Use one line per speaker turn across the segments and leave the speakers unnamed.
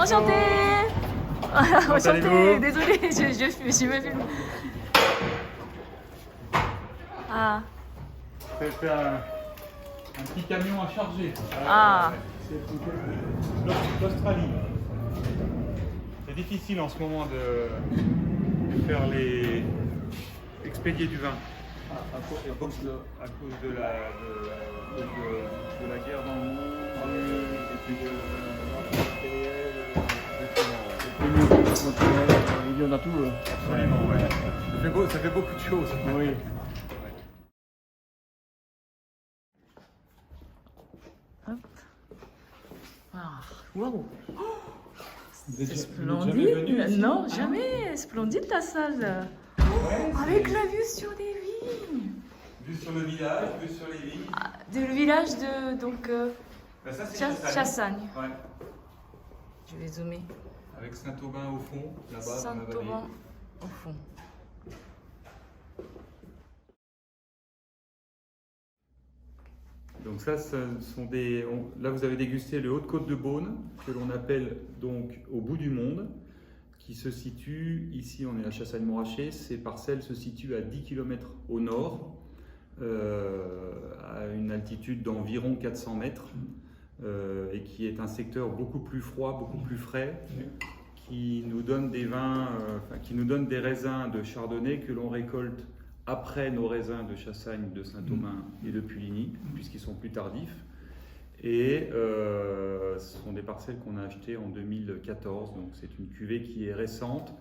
Enchantée. Enchantée. Désolée, je me filme. Ah.
C'est un petit camion à charger.
Ah.
C'est l'Australie. C'est difficile en ce moment de faire expédier du vin. À cause de la guerre dans le monde, et puis de
Il y en a tout.
absolument, ouais. Ça fait beaucoup de choses.
Oui.
Hop. Ah. Wow. C'est
Jamais
splendide.
venu ici?
Non, jamais. Splendide ta salle. Avec la vue sur des vignes.
Vue sur le village, vue sur les vignes.
Du village de
Ça, c'est
Chassagne.
Ouais.
Je vais zoomer.
Avec Saint-Aubin au fond, là-bas dans la vallée.
Saint-Aubin au fond.
Donc ça, ce sont là vous avez dégusté le Haute-Côte de Beaune, que l'on appelle donc au bout du monde, qui se situe, ici on est à Chassagne-Montrachet, ces parcelles se situent à 10 km au nord, à une altitude d'environ 400 mètres, et qui est un secteur beaucoup plus froid, beaucoup plus frais, qui nous donne des vins, qui nous donne des raisins de Chardonnay que l'on récolte après nos raisins de Chassagne, de Saint-Aubin et de Puligny, puisqu'ils sont plus tardifs. Et ce sont des parcelles qu'on a achetées en 2014, donc c'est une cuvée qui est récente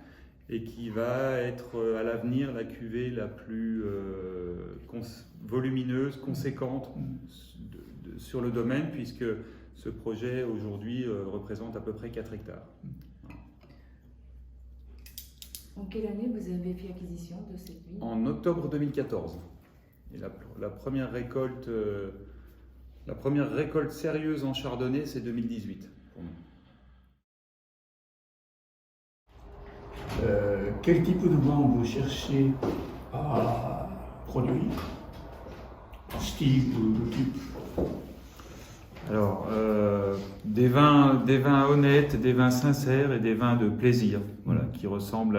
et qui va être à l'avenir la cuvée la plus volumineuse, conséquente sur le domaine, puisque ce projet aujourd'hui représente à peu près 4 hectares.
En quelle année vous avez fait acquisition de cette vigne?
En octobre 2014. Et la première récolte sérieuse en Chardonnay, c'est 2018 pour nous.
Quel type de vin vous cherchez à produire? Style ou type?
Alors, des vins honnêtes, des vins sincères et des vins de plaisir, voilà, qui ressemblent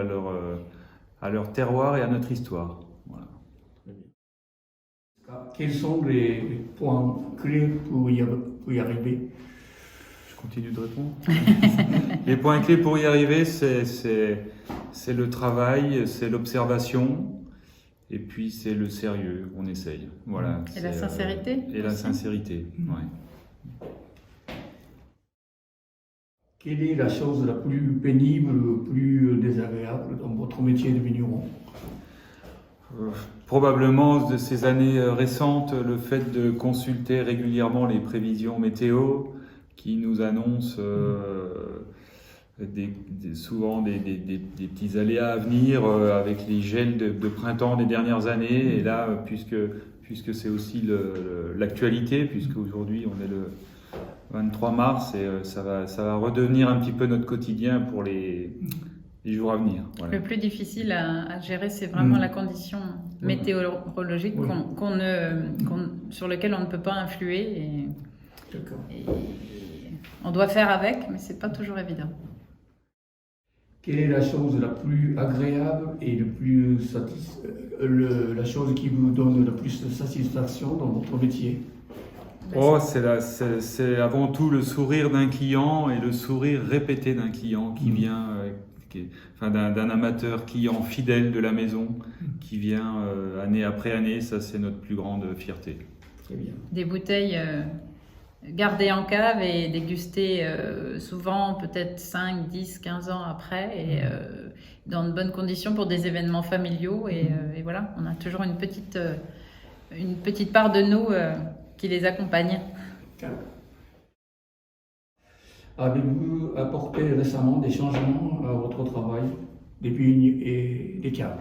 à leur terroir et à notre histoire. Voilà.
Quels sont les points clés pour y arriver?
Je continue de répondre. Les points clés pour y arriver, c'est le travail, c'est l'observation, et puis c'est le sérieux, on essaye. Voilà,
Et la sincérité
et la sincérité, ouais.
Quelle est la chose la plus pénible, la plus désagréable dans votre métier de vigneron?
Probablement de ces années récentes, le fait de consulter régulièrement les prévisions météo qui nous annoncent souvent des petits aléas à venir avec les gels de printemps des dernières années. Et là, puisque c'est aussi l'actualité, puisque aujourd'hui on est le 23 mars et ça va redevenir un petit peu notre quotidien pour les jours à venir. Voilà.
Le plus difficile à gérer, c'est vraiment la condition météorologique sur laquelle on ne peut pas influer.
D'accord.
Et on doit faire avec, mais c'est pas toujours évident.
Quelle est la chose la plus agréable et la chose qui vous donne le plus de satisfaction dans votre métier?
Oh, c'est avant tout le sourire d'un client et le sourire répété d'un client qui vient, d'un amateur client fidèle de la maison qui vient année après année. Ça, c'est notre plus grande fierté.
Très bien.
Des bouteilles gardées en cave et dégustées souvent, peut-être 5, 10, 15 ans après, et dans de bonnes conditions pour des événements familiaux. Et voilà, on a toujours une petite part de nous qui les accompagne.
Avez-vous apporté récemment des changements à votre travail, des vignes et des caves?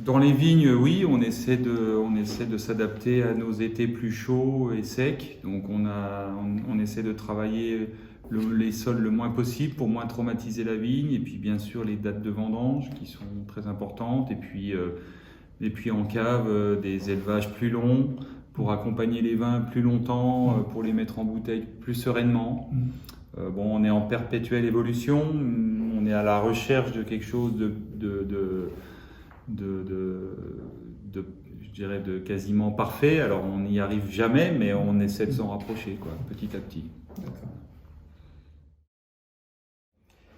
Dans les vignes, oui, on essaie de s'adapter à nos étés plus chauds et secs. Donc on essaie de travailler les sols le moins possible pour moins traumatiser la vigne. Et puis bien sûr les dates de vendange qui sont très importantes. Et puis en cave, des élevages plus longs, pour accompagner les vins plus longtemps, pour les mettre en bouteille plus sereinement. Bon, on est en perpétuelle évolution, on est à la recherche de quelque chose je dirais de quasiment parfait. Alors on n'y arrive jamais, mais on essaie de s'en rapprocher, quoi, petit à petit.
D'accord.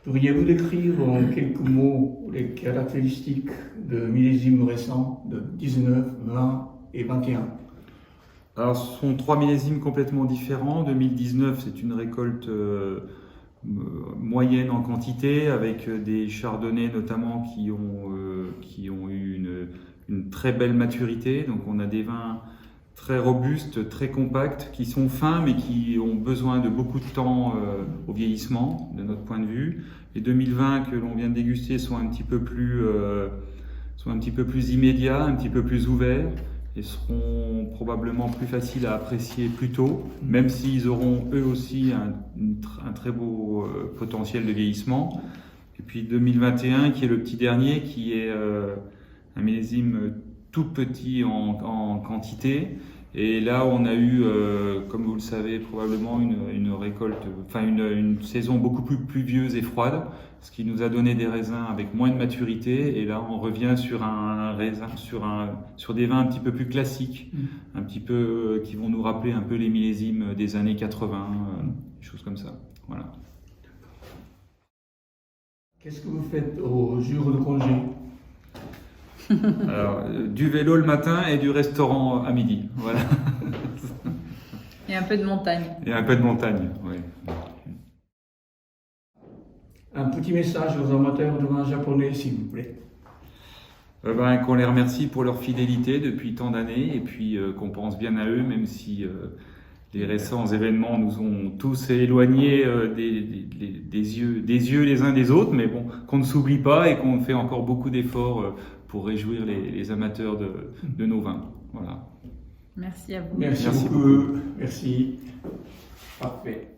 Pourriez-vous décrire en quelques mots les caractéristiques de millésimes récents de 19, 20 et 21?
Alors ce sont 3 millésimes complètement différents. 2019, c'est une récolte moyenne en quantité, avec des chardonnays notamment qui ont eu une très belle maturité. Donc on a des vins très robustes, très compacts, qui sont fins mais qui ont besoin de beaucoup de temps au vieillissement, de notre point de vue. Les 2020 que l'on vient de déguster sont un petit peu plus immédiats, un petit peu plus ouverts, et seront probablement plus faciles à apprécier plus tôt, même s'ils auront eux aussi un très beau potentiel de vieillissement. Et puis 2021 qui est le petit dernier, qui est un millésime tout petit en quantité. Et là, on a eu, comme vous le savez probablement, une récolte, enfin une saison beaucoup plus pluvieuse et froide, ce qui nous a donné des raisins avec moins de maturité. Et là, on revient sur sur des vins un petit peu plus classiques, un petit peu qui vont nous rappeler un peu les millésimes des années 80, des choses comme ça. Voilà.
Qu'est-ce que vous faites au jour de congé?
Alors, du vélo le matin et du restaurant à midi. Voilà.
Et un peu de montagne.
Et un peu de montagne, oui.
Un petit message aux amateurs de vin japonais, s'il vous plaît.
Qu'on les remercie pour leur fidélité depuis tant d'années, et puis qu'on pense bien à eux, même si les récents événements nous ont tous éloignés des yeux les uns des autres, mais bon, qu'on ne s'oublie pas et qu'on fait encore beaucoup d'efforts pour réjouir les amateurs de nos vins. Voilà.
Merci à vous.
Merci beaucoup. Merci. Parfait.